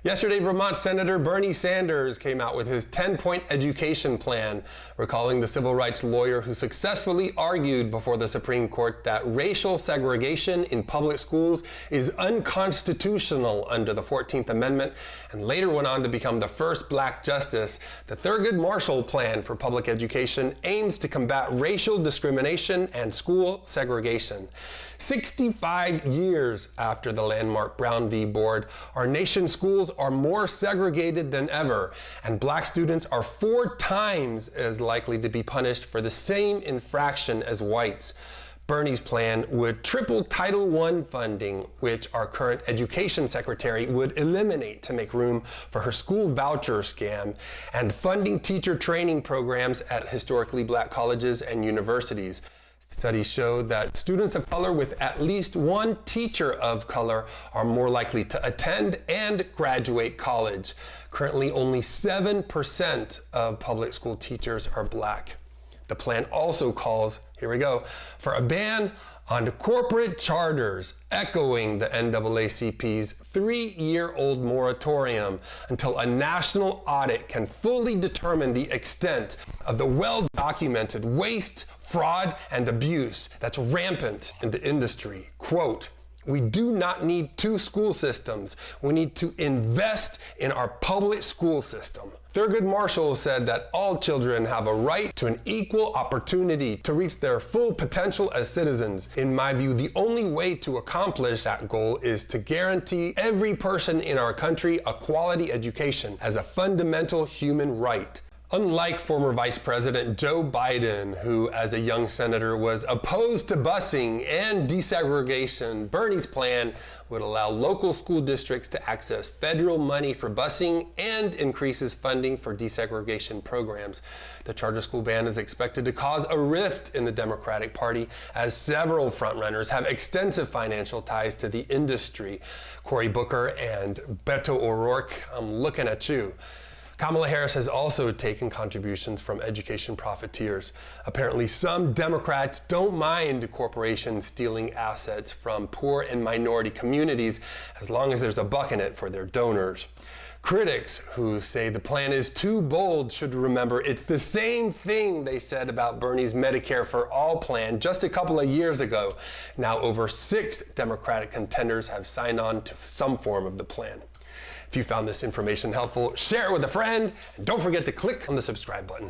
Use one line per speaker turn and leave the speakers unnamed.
Yesterday, Vermont Senator Bernie Sanders came out with his 10-point education plan, recalling the civil rights lawyer who successfully argued before the Supreme Court that racial segregation in public schools is unconstitutional under the 14th Amendment, and later went on to become the first black justice. The Thurgood Marshall Plan for public education aims to combat racial discrimination and school segregation. 65 years after the landmark Brown v. Board, our nation's schools are more segregated than ever, and black students are 4 times as likely to be punished for the same infraction as whites. Bernie's plan would triple Title I funding, which our current education secretary would eliminate to make room for her school voucher scam, and funding teacher training programs at historically black colleges and universities. Studies show that students of color with at least one teacher of color are more likely to attend and graduate college. Currently, only 7% of public school teachers are black. The plan also calls, here we go, for a ban on corporate charters, echoing the NAACP's 3-year-old moratorium until a national audit can fully determine the extent of the well-documented waste, fraud, and abuse that's rampant in the industry. Quote, "We do not need 2 school systems. We need to invest in our public school system." Thurgood Marshall said that all children have a right to an equal opportunity to reach their full potential as citizens. In my view, the only way to accomplish that goal is to guarantee every person in our country a quality education as a fundamental human right. Unlike former Vice President Joe Biden, who as a young senator was opposed to busing and desegregation, Bernie's plan would allow local school districts to access federal money for busing and increases funding for desegregation programs. The charter school ban is expected to cause a rift in the Democratic Party, as several frontrunners have extensive financial ties to the industry. Cory Booker and Beto O'Rourke, I'm looking at you. Kamala Harris has also taken contributions from education profiteers. Apparently, some Democrats don't mind corporations stealing assets from poor and minority communities as long as there's a buck in it for their donors. Critics who say the plan is too bold should remember it's the same thing they said about Bernie's Medicare for All plan just a couple of years ago. Now over 6 Democratic contenders have signed on to some form of the plan. If you found this information helpful, share it with a friend, and don't forget to click on the subscribe button.